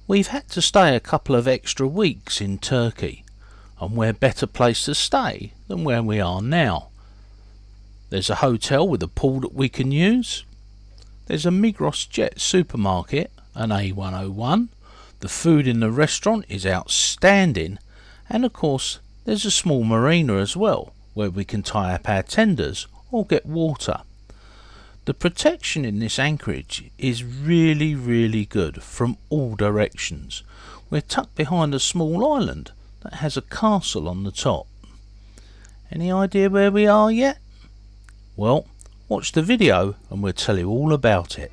We've had to stay a couple of extra weeks in Turkey, and where better place to stay than where we are now. There's a hotel with a pool that we can use. There's a Migros Jet supermarket, an A101. The food in the restaurant is outstanding, and of course there's a small marina as well, where we can tie up our tenders or get water. The protection in this anchorage is really good from all directions. We're tucked behind a small island that has a castle on the top. Any idea where we are yet? Well, watch the video and we'll tell you all about it.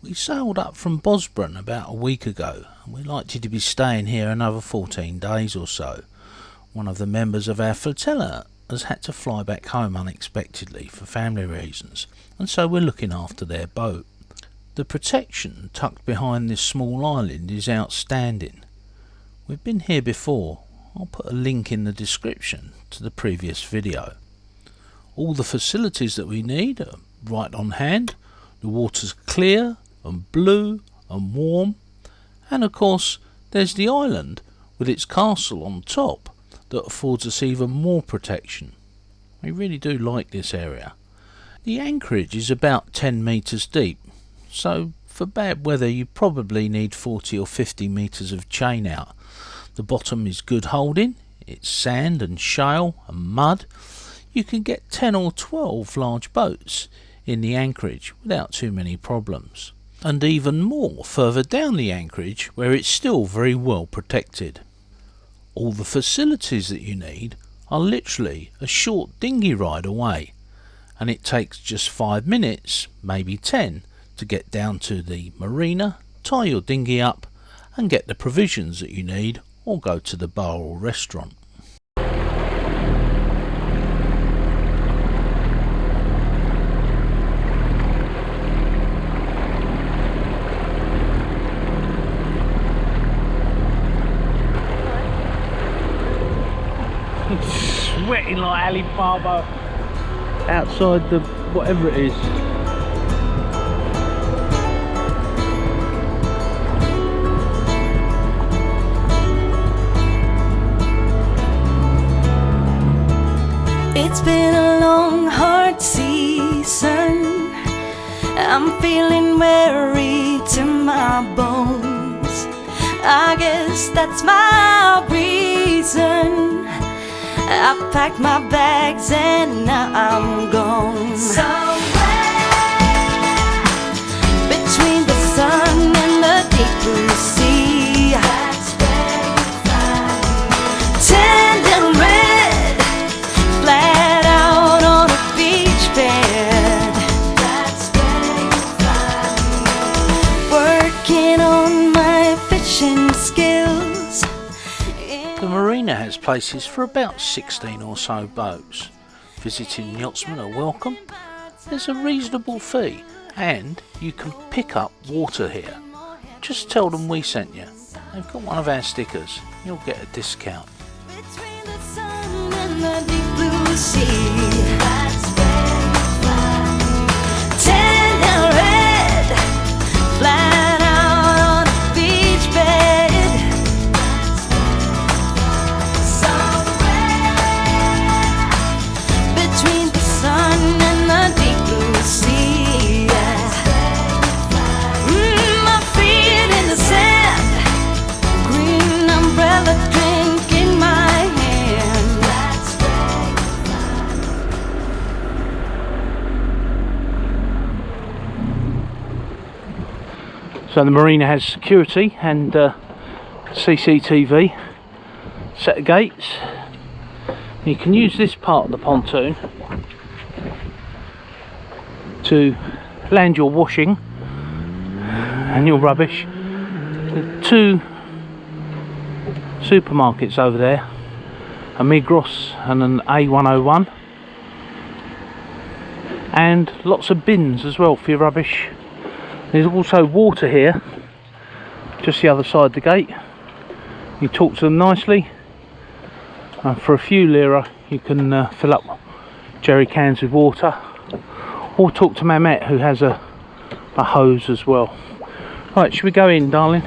We sailed up from Bosburn about a week ago, and we're likely to be staying here another 14 days or so. One of the members of our flotilla has had to fly back home unexpectedly for family reasons, and so we're looking after their boat. The protection tucked behind this small island is outstanding. We've been here before. I'll put a link in the description to the previous video. All the facilities that we need are right on hand. The water's clear and blue and warm, and of course there's the island with its castle on top that affords us even more protection. We really do like this area. The anchorage is about 10 meters deep, so for bad weather you probably need 40 or 50 meters of chain out. The bottom is good holding, it's sand and shale and mud. You can get 10 or 12 large boats in the anchorage without too many problems, and even more further down the anchorage where it's still very well protected. All the facilities that you need are literally a short dinghy ride away, and it takes just 5 minutes, maybe 10, to get down to the marina, tie your dinghy up and get the provisions that you need, or go to the bar or restaurant. Sweating like Alibaba outside the whatever it is. It's been a long, hard season. I'm feeling weary to my bones. I guess that's my reason. I've packed my bags and now I'm gone. Somewhere between the sun and the deep blue sea, that's where you find me. Tender red, flat out on a beach bed, that's where you find me. Working on my fishing skills. The marina has places for about 16 or so boats. Visiting yachtsmen are welcome. There's a reasonable fee and you can pick up water here. Just tell them we sent you. They've got one of our stickers. You'll get a discount. Between the sun and the deep blue sea, that's where you find me. Tender red, flat out on a beach bed. So the marina has security and CCTV, set of gates. You can use this part of the pontoon to land your washing and your rubbish. There are 2 supermarkets over there, a Migros and an A101, and lots of bins as well for your rubbish. There's also water here, just the other side of the gate. You talk to them nicely, and for a few lira you can fill up jerry cans with water, or talk to Mehmet, who has a hose as well. Right, should we go in, darling?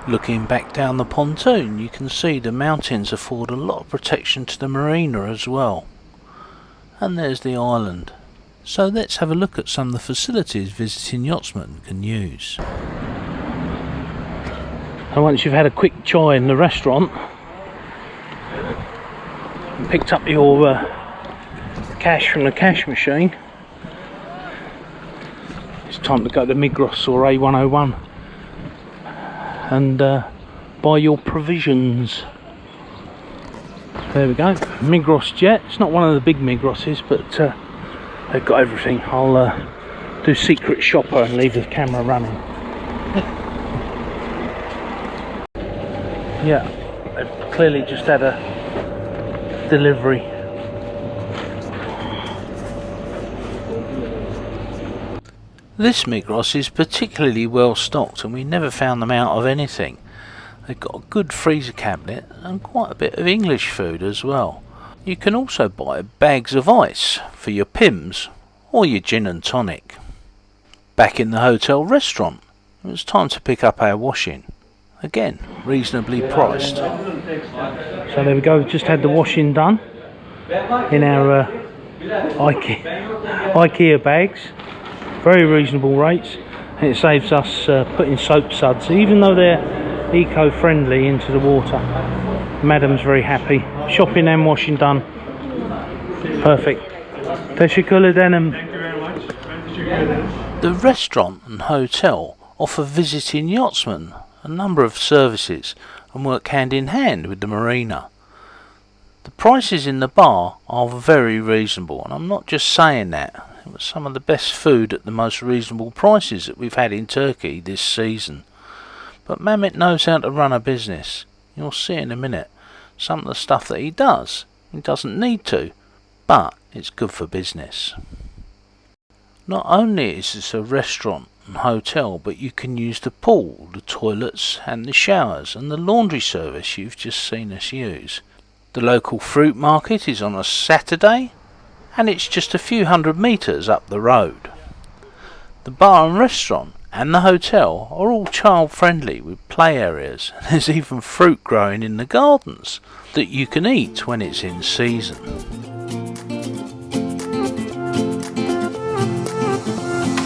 Looking back down the pontoon, you can see the mountains afford a lot of protection to the marina as well. And there's the island. So let's have a look at some of the facilities visiting yachtsmen can use. And once you've had a quick chai in the restaurant and picked up your cash from the cash machine, it's time to go to Migros or A101 and buy your provisions. There we go, Migros Jet. It's not one of the big Migroses, but they've got everything. I'll do secret shopper and leave the camera running. Yeah, they've clearly just had a delivery. This Migros is particularly well stocked, and we never found them out of anything. They've got a good freezer cabinet and quite a bit of English food as well. You can also buy bags of ice for your Pims or your gin and tonic. Back in the hotel restaurant, it was time to pick up our washing. Again, reasonably priced. So there we go, we've just had the washing done in our IKEA bags. Very reasonable rates, and it saves us putting soap suds, even though they're eco-friendly, into the water. Madam's very happy. Shopping and washing done. Perfect. Teşekkür ederim. The restaurant and hotel offer visiting yachtsmen a number of services and work hand in hand with the marina. The prices in the bar are very reasonable, and I'm not just saying that. It was some of the best food at the most reasonable prices that we've had in Turkey this season. But Mehmet knows how to run a business. You'll see in a minute some of the stuff that he does. He doesn't need to, but it's good for business. Not only is this a restaurant and hotel, but you can use the pool, the toilets and the showers, and the laundry service you've just seen us use. The local fruit market is on a Saturday, and it's just a few hundred metres up the road. The bar and restaurant and the hotel are all child friendly with play areas. There's even fruit growing in the gardens that you can eat when it's in season.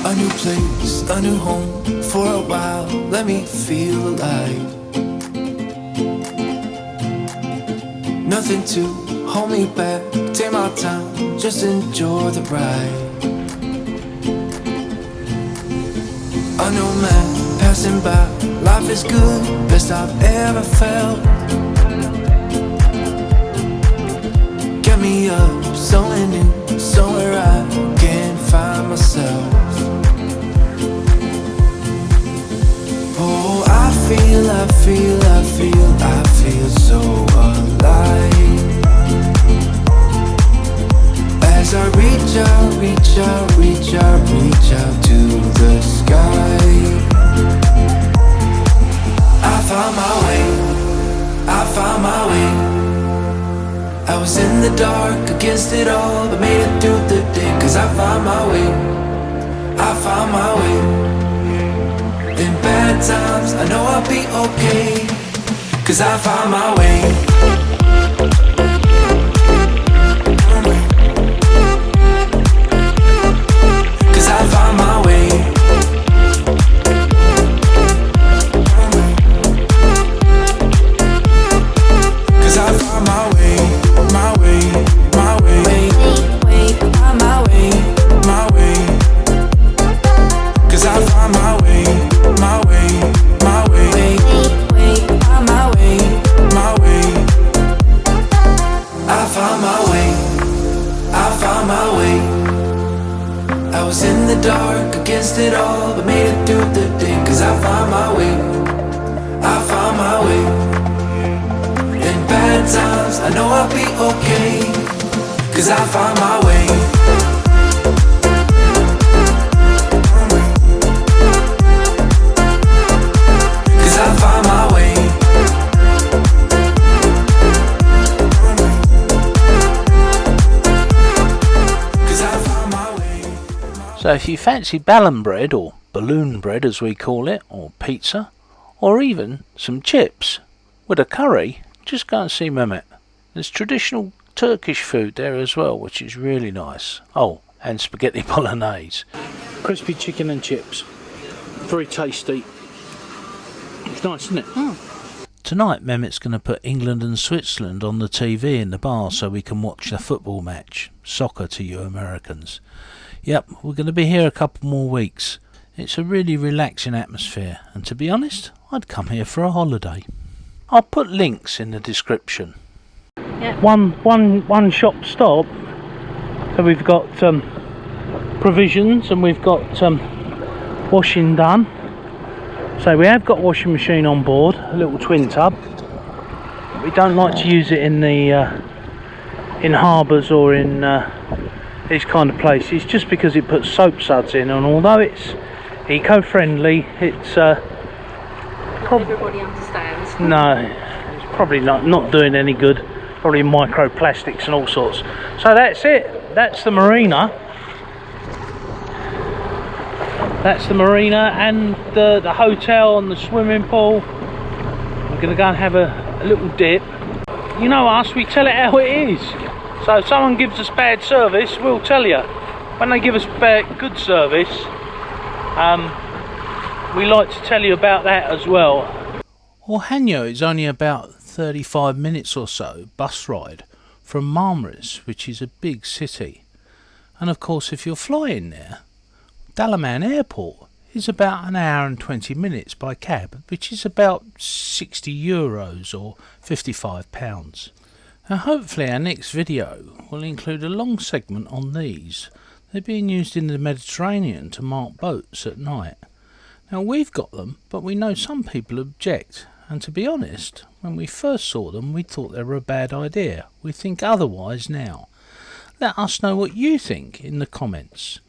A new place, a new home, for a while, let me feel alive. Nothing to hold me back, take my time, just enjoy the ride. A new man passing by, life is good, best I've ever felt. Get me up, somewhere new, somewhere I can find myself. Oh, I feel so alive. As I reach out to the sky. I found my way. I was in the dark against it all, but made it through the day. Cause I found my way. In bad times, I know I'll be okay. Cause I found my way. Cause I found my way. Cause I found my way, my way, my way. Find my way. bad times, I know I'll be okay, 'cause I found my way. 'Cause I found my way. 'Cause I found my way. So if you fancy ballon bread, or balloon bread as we call it, or pizza, or even some chips with a curry, just go and see Mehmet. There's traditional Turkish food there as well, which is really nice. Oh, and spaghetti bolognese. Crispy chicken and chips. Very tasty. It's nice, isn't it? Tonight Mehmet's going to put England and Switzerland on the TV in the bar so we can watch the football match. Soccer to you Americans. Yep, we're going to be here a couple more weeks. It's a really relaxing atmosphere, and to be honest, I'd come here for a holiday. I'll put links in the description. Yeah. One shop stop. So we've got provisions, and we've got washing done. So we have got washing machine on board, a little twin tub. We don't like to use it in the in harbours or in these kind of places, just because it puts soap suds in, and although it's eco-friendly, it's everybody understands. no, it's probably not doing any good. Probably microplastics and all sorts. So that's it. That's the marina. That's the marina and the hotel and the swimming pool. We're going to go and have a little dip. You know us, we tell it how it is. So if someone gives us bad service, we'll tell you. When they give us good service, we like to tell you about that as well. Orhanyo is only about 35 minutes or so bus ride from Marmaris, which is a big city. And of course, if you're flying there, Dalaman Airport is about an hour and 20 minutes by cab, which is about €60 or £55. Now hopefully our next video will include a long segment on these. They're being used in the Mediterranean to mark boats at night. Now we've got them, but we know some people object, and to be honest, when we first saw them we thought they were a bad idea. We think otherwise now. Let us know what you think in the comments.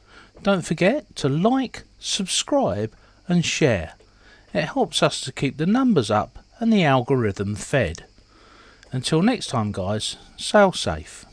Don't forget to like, subscribe and share. It helps us to keep the numbers up and the algorithm fed. Until next time guys, sail safe.